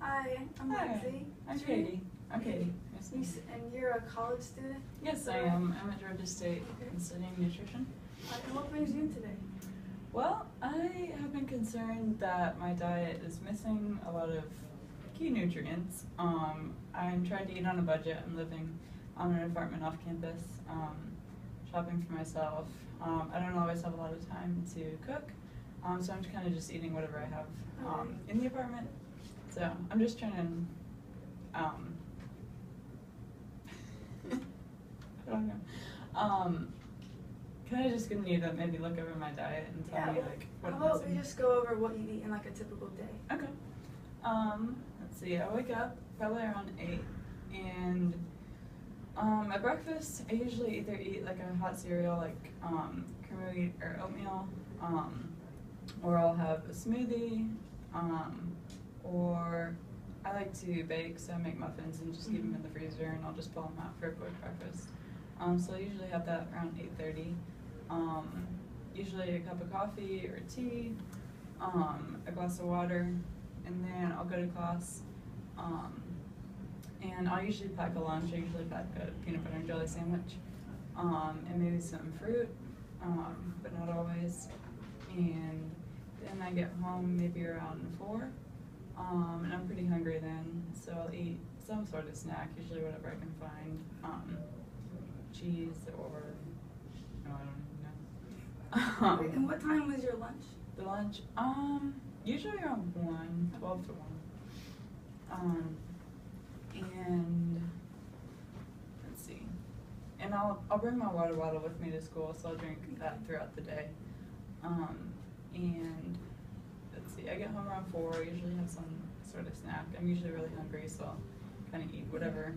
Hi, I'm Hi, Lindsay. I'm Katie. I'm Katie. Nice to meet you. And you're a college student? Yes, I am. I'm at Georgia State and studying nutrition. And what brings you in today? Well, I have been concerned that my diet is missing a lot of key nutrients. I'm trying to eat on a budget. I'm living on an apartment off campus, shopping for myself. I don't always have a lot of time to cook, so I'm kind of just eating whatever I have in the apartment. So I'm just trying to, I don't know. Kind of just gonna need to maybe look over my diet and tell me like what how I'm about we missing. just go over what you eat in like a typical day? Okay. Let's see. I wake up probably around 8, and at breakfast I usually either eat like a hot cereal like cream of wheat or oatmeal, or I'll have a smoothie, or I like to bake, so I make muffins and just keep them in the freezer, and I'll just pull them out for a quick breakfast. So I usually have that around 8:30. Usually a cup of coffee or tea, a glass of water, and then I'll go to class. And I'll usually pack a lunch. I usually pack a peanut butter and jelly sandwich, and maybe some fruit, but not always. And then I get home maybe around 4, and I'm pretty hungry then, so I'll eat some sort of snack, usually whatever I can find, cheese or, no, I don't even know. And what time was your lunch? The lunch, usually around 1, 12 to 1. And let's see. And I'll bring my water bottle with me to school, so I'll drink that throughout the day. And let's see, I get home around 4, I usually have some sort of snack. I'm usually really hungry, so I'll kind of eat whatever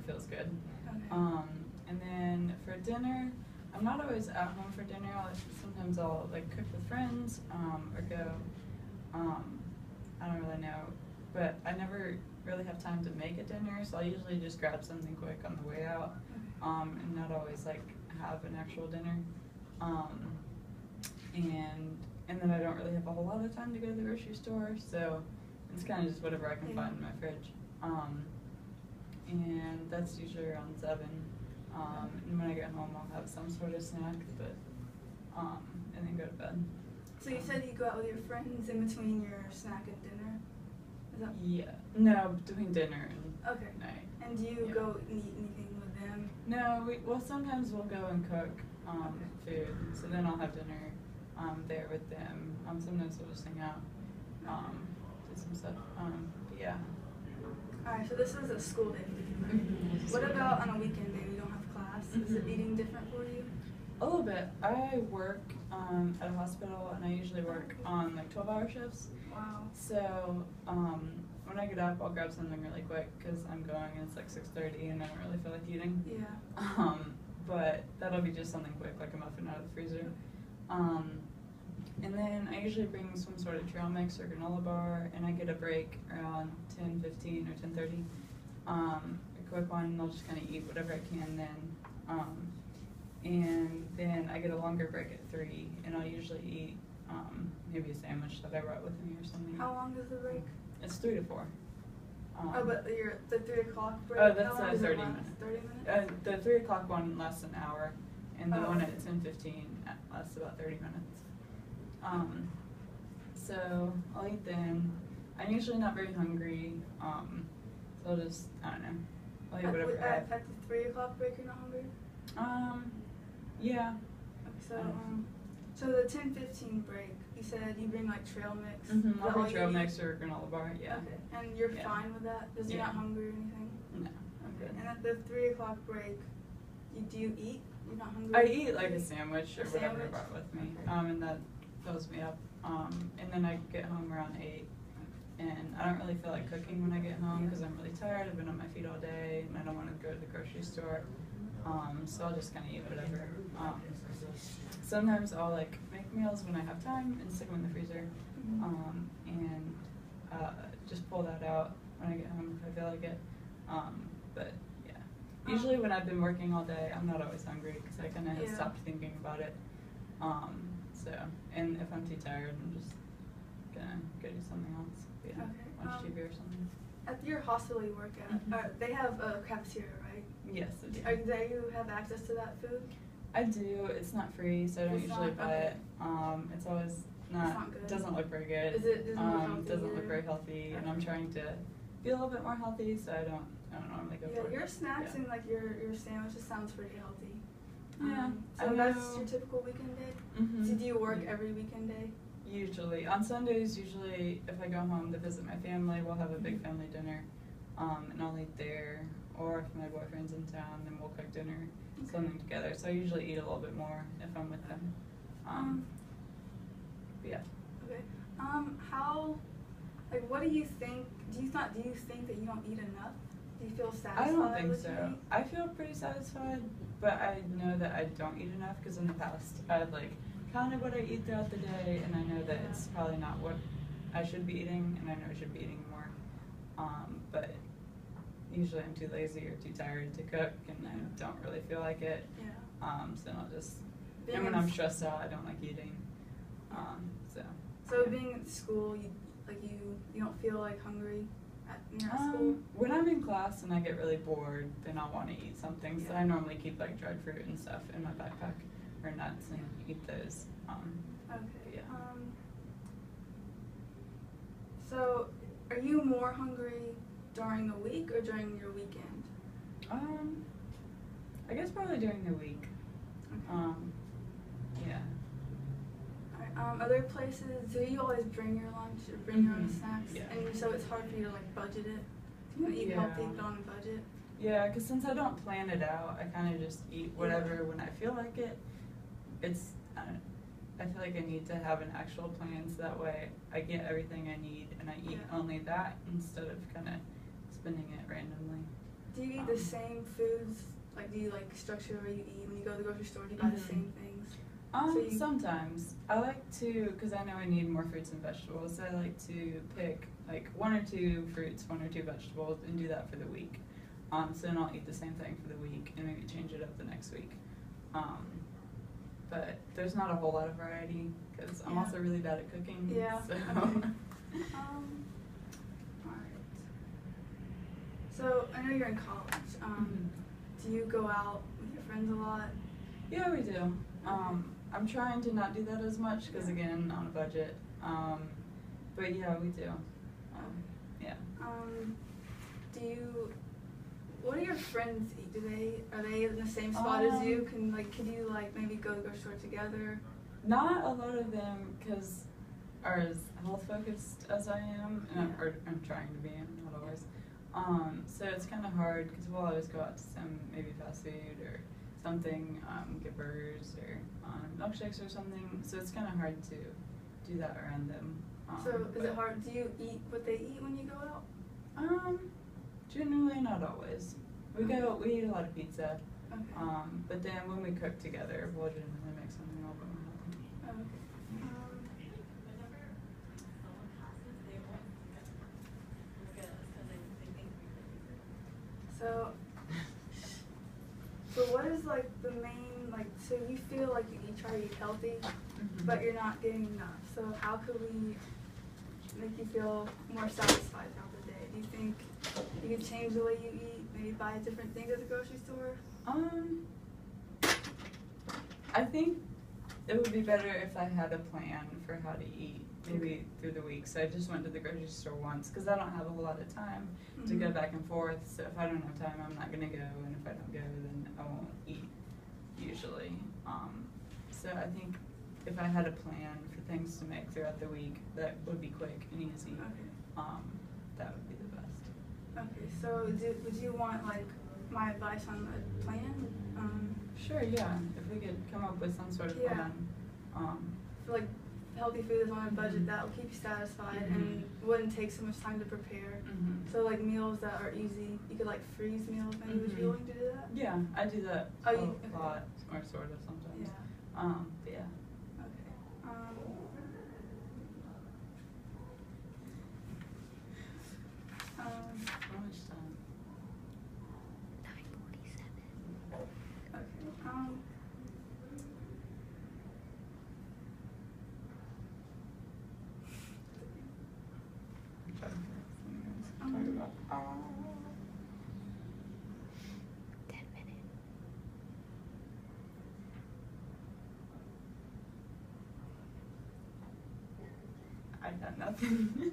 feels good. Okay. And then for dinner, I'm not always at home for dinner. Sometimes I'll like cook with friends, or go, I don't really know, but I never really have time to make a dinner, so I usually just grab something quick on the way out, and not always like have an actual dinner. And then I don't really have a whole lot of time to go to the grocery store, so it's kind of just whatever I can find in my fridge. And that's usually around 7. And when I get home, I'll have some sort of snack, but and then go to bed. So you said you go out with your friends in between your snack and dinner? Is that? Yeah. No, between dinner and Okay. night. And do you go and eat anything with them? No, well sometimes we'll go and cook food, so then I'll have dinner there with them. Sometimes we'll just hang out, do some stuff. But yeah. Alright, so this is a school day. What about on a weekend day when you don't have class? Is it eating different for you? A little bit. I work at a hospital, and I usually work on like 12-hour shifts. Wow. So when I get up, I'll grab something really quick because I'm going and it's like 6:30 and I don't really feel like eating. Yeah. But that'll be just something quick, like a muffin out of the freezer. And then I usually bring some sort of trail mix or granola bar, and I get a break around 10:15 or 10:30. A quick one, and I'll just kind of eat whatever I can then. And then I get a longer break at 3, and I'll usually eat maybe a sandwich that I brought with me or something. How long is the break? It's 3 to 4. But the 3 o'clock break? Oh, that's how long does it 30 last? minutes. 30 minutes? The 3 o'clock one lasts an hour, and the one okay. at 10:15 lasts about 30 minutes. So I'll eat then. I'm usually not very hungry, so I'll just, I don't know, I'll eat whatever I have. At the 3 o'clock break, you're not hungry? Yeah. So the 10:15 break, you said you bring like trail mix? I'll bring trail mix or granola bar, yeah. Okay. And you're Yeah. fine with that? Because you're Yeah. not hungry or anything? No, I'm good. And at the 3 o'clock break, do you eat? You're not hungry? I eat like a sandwich or A whatever I sandwich? brought with me, Okay. and that fills me up. And then I get home around 8, and I don't really feel like cooking when I get home because I'm really tired. I've been on my feet all day, and I don't want to go to the grocery store. So I'll just kind of eat whatever. Sometimes I'll like make meals when I have time and stick them in the freezer, and just pull that out when I get home if I feel like it. But yeah, usually when I've been working all day, I'm not always hungry because I kind of have stopped thinking about it. So, and if I'm too tired, I'm just gonna go do something else. Yeah, watch TV or something. at your hospital you work at, Mhm. they have a cafeteria, right? Yes, I do. Do you have access to that food? I do. It's not free, so I don't It's usually not- buy okay. it. It's always not good. doesn't look very good. Doesn't look healthy doesn't look either? very healthy, and I'm Okay. trying to be a little bit more healthy, so I don't normally go for Yeah, it. your snacks Yeah. and like your sandwiches sounds pretty healthy. Yeah, So I that's know. your typical weekend day? Mhm. So do you work Yeah. every weekend day? Usually on Sundays. Usually, if I go home to visit my family, we'll have a big family dinner, and I'll eat there. Or if my boyfriend's in town, then we'll cook dinner, something together. So I usually eat a little bit more if I'm with them. But yeah. Okay. How, like, what do you think? Do you think that you don't eat enough? Do you feel satisfied? I don't think with so. your eat? I feel pretty satisfied, but I know that I don't eat enough because in the past I've like counted what I eat throughout the day, and I know that it's probably not what I should be eating, and I know I should be eating more. But usually I'm too lazy or too tired to cook, and I don't really feel like it. Yeah. So I'll just. Being And when in I'm s- stressed out, I don't like eating. So. So yeah. being at school, you don't feel like hungry when you're at school? When I'm in class and I get really bored, then I'll want to eat something. So Yeah. I normally keep like dried fruit and stuff in my backpack, or nuts, and eat those. Okay. Yeah. So are you more hungry during the week or during your weekend? I guess probably during the week. Okay. Yeah. Alright, other places, do you always bring your lunch or bring your own Mhm. snacks? Yeah. And so it's hard for you to like budget it? You want to eat Yeah. healthy but on a budget? Yeah, because since I don't plan it out, I kind of just eat whatever when I feel like it. I feel like I need to have an actual plan so that way I get everything I need and I eat Yeah. only that instead of kind of spending it randomly. Do you eat the same foods? Like, do you like structure where you eat when you go to the grocery store? Do you buy the Mhm. same things? So you- Sometimes. I like to, because I know I need more fruits and vegetables, so I like to pick like 1 or 2 fruits, 1 or 2 vegetables, and do that for the week. So then I'll eat the same thing for the week and maybe change it up the next week. But there's not a whole lot of variety because I'm Yeah. also really bad at cooking. Yeah, So. okay. Alright. So I know you're in college. Mhm. Do you go out with your friends a lot? Yeah, we do. I'm trying to not do that as much because again, on a budget. But yeah, we do. Yeah. What do your friends eat? Are they in the same spot as you? Could you like maybe go to the grocery store together? Not a lot of them because are as health focused as I am, and I'm trying to be, not always. So it's kind of hard because we'll always go out to some maybe fast food or something, get burgers or milkshakes or something. So it's kind of hard to do that around them. So is it hard? Do you eat what they eat when you go out? Generally not always. We eat a lot of pizza. Okay. But then when we cook together, we'll generally make something a little bit more healthy. Okay. So what is like the main so you feel like you try to eat healthy, Mhm. but you're not getting enough. So how could we make you feel more satisfied throughout the day? Do you think you could change the way you eat? Maybe buy different things at the grocery store? I think it would be better if I had a plan for how to eat, maybe through the week. So I just went to the grocery store once because I don't have a whole lot of time to go Mhm. back and forth. So if I don't have time, I'm not gonna go, and if I don't go, then I won't eat usually. So I think if I had a plan for things to make throughout the week that would be quick and easy, Okay. that would be the best. Okay. So would you want like my advice on a plan? Sure, yeah. If we could come up with some sort of Yeah. plan. For like healthy food is on a budget Mhm. that will keep you satisfied Mhm. and wouldn't take so much time to prepare. Mhm. So like meals that are easy, you could like freeze meals. Maybe would you be Mhm. willing to do that? Yeah, I do that Oh, a you- okay. lot, or sort of sometimes. Yeah. But yeah. Okay. How much time? 9:47. Okay. I'm trying to think of something else to talk about. I've done nothing.